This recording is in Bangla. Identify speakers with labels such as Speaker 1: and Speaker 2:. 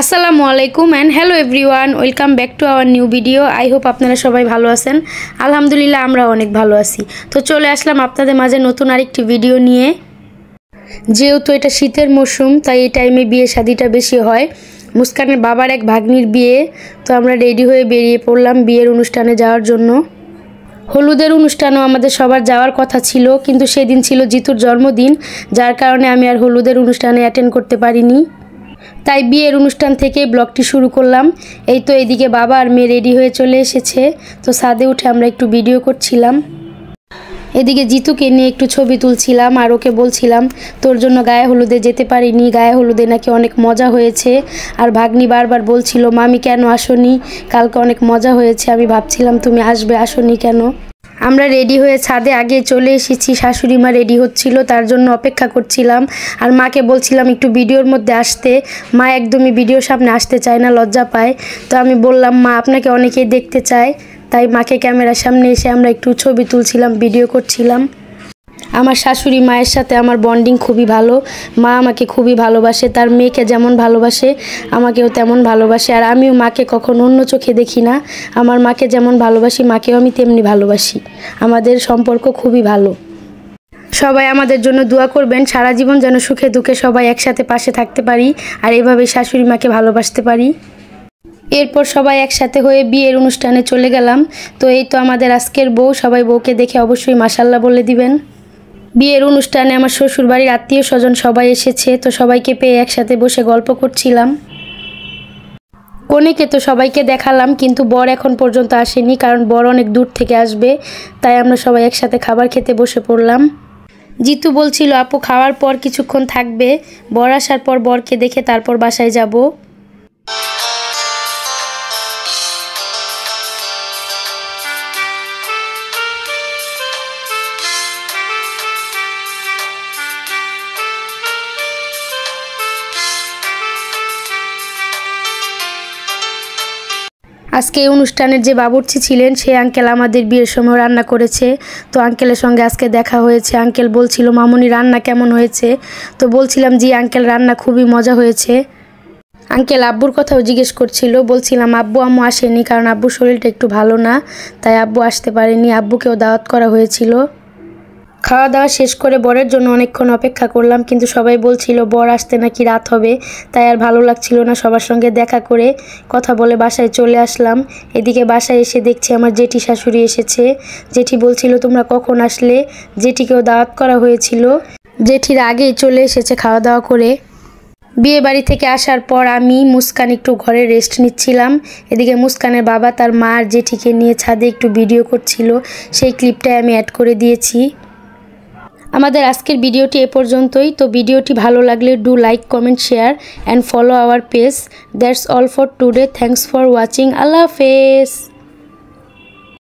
Speaker 1: আসসালামু আলাইকুম and hello everyone, welcome back to our new video. I hope আপনারা সবাই ভালো আছেন। আলহামদুলিল্লাহ আমরা অনেক ভালো আছি। তো চলে আসলাম আপনাদের মাঝে নতুন আরেকটি ভিডিও নিয়ে। যেহেতু এটা শীতের মৌসুম, তাই এই টাইমে বিয়ে শাদিটা বেশি হয়। মুস্কানের বাবার এক ভাগ্নির বিয়ে, তো আমরা রেডি হয়ে বেরিয়ে পড়লাম বিয়ের অনুষ্ঠানে যাওয়ার জন্য। হলুদের অনুষ্ঠানেও আমাদের সবার যাওয়ার কথা ছিল, কিন্তু সেদিন ছিল জিতুর জন্মদিন, যার কারণে আমি আর হলুদের অনুষ্ঠানে অ্যাটেন্ড করতে পারিনি। তাই বিয়ের অনুষ্ঠান থেকে ব্লগটি শুরু করলাম। এই তো এদিকে বাবা আর মেয়ে রেডি হয়ে চলে এসেছে, তো ছাদে উঠে আমরা একটু ভিডিও করছিলাম। এদিকে জিতুকে নিয়ে একটু ছবি তুলছিলাম আর ওকে বলছিলাম তোর জন্য গায়ে হলুদে যেতে পারিনি, গায়ে হলুদে নাকি অনেক মজা হয়েছে। আর ভাগ্নি বারবার বলছিল মামি কেন আসোনি, কালকে অনেক মজা হয়েছে। আমি ভাবছিলাম তুমি আসবে, আসোনি কেন। আমরা রেডি হয়ে ছাদে আগে চলে এসেছি। শাশুড়ি মা রেডি হচ্ছিল, তার জন্য অপেক্ষা করছিলাম। আর মাকে বলছিলাম একটু ভিডিওর মধ্যে আসতে। মা একদমই ভিডিওর সামনে আসতে চায় না, লজ্জা পায়। তো আমি বললাম মা আপনাকে অনেকেই দেখতে চায়। তাই মাকে ক্যামেরার সামনে এসে আমরা একটু ছবি তুলছিলাম, ভিডিও করছিলাম। আমার শাশুড়ি মায়ের সাথে আমার বন্ডিং খুবই ভালো। মা আমাকে খুবই ভালোবাসে, তার মেয়েকে যেমন ভালোবাসে আমাকেও তেমন ভালোবাসে। আর আমিও মাকে কখনো অন্য চোখে দেখি না। আমার মাকে যেমন ভালোবাসি মাকেও আমি তেমনি ভালোবাসি। আমাদের সম্পর্ক খুবই ভালো। সবাই আমাদের জন্য দোয়া করবেন, সারা জীবন যেন সুখে দুঃখে সবাই একসাথে পাশে থাকতে পারি আর এভাবেই শাশুড়ি মাকে ভালোবাসতে পারি। এরপর সবাই একসাথে হয়ে বিয়ের অনুষ্ঠানে চলে গেলাম। তো এই তো আমাদের আজকের বউ, সবাই বউকে দেখে অবশ্যই মাশাআল্লাহ বলে দিবেন। বিয়ের অনুষ্ঠানে আমার শ্বশুর বাড়ির আত্মীয় স্বজন সবাই এসেছে, তো সবাইকে পেয়ে একসাথে বসে গল্প করছিলাম। কনেকে তো সবাইকে দেখালাম, কিন্তু বর এখন পর্যন্ত আসেনি, কারণ বর অনেক দূর থেকে আসবে। তাই আমরা সবাই একসাথে খাবার খেতে বসে পড়লাম। জিতু বলছিল আপু খাওয়ার পর কিছুক্ষণ থাকবে, বর আসার পর বরকে দেখে তারপর বাসায় যাব। আজকে এই অনুষ্ঠানের যে বাবুর্চি ছিলেন সেই আঙ্কেল আমাদের বিয়ের সময় রান্না করেছে। তো আঙ্কেলের সঙ্গে আজকে দেখা হয়েছে। আঙ্কেল বলছিল মামুনি রান্না কেমন হয়েছে। তো বলছিলাম জি আঙ্কেল রান্না খুবই মজা হয়েছে। আঙ্কেল আব্বুর কথাও জিজ্ঞেস করছিল, বলছিলাম আব্বু আম্মু আসেনি, কারণ আব্বুর শরীরটা একটু ভালো না, তাই আব্বু আসতে পারেনি। আব্বুকেও দাওয়াত করা হয়েছিল। খাওয়া দাওয়া শেষ করে বরের জন্য অনেকক্ষণ অপেক্ষা করলাম, কিন্তু সবাই বলছিল বর আসতে নাকি রাত হবে। তাই আর ভালো লাগছিল না, সবার সঙ্গে দেখা করে কথা বলে বাসায় চলে আসলাম। এদিকে বাসায় এসে দেখছি আমার জেঠি শাশুড়ি এসেছে। জেঠি বলছিল তোমরা কখন আসলে, জেঠিকেও দাওয়াত করা হয়েছিল। জেঠির আগেই চলে এসেছে খাওয়া দাওয়া করে। বিয়ে বাড়ি থেকে আসার পর আমি মুস্কান একটু ঘরে রেস্ট নিচ্ছিলাম। এদিকে মুস্কানের বাবা তার মা আর জেঠিকে নিয়ে ছাদে একটু ভিডিও করছিল, সেই ক্লিপটাই আমি অ্যাড করে দিয়েছি। আমাদের আজকের ভিডিওটি এ পর্যন্তই। তো ভিডিওটি ভালো লাগলে do like, comment, share and follow our page. That's all for today. Thanks for watching. আল্লাহ হাফেজ।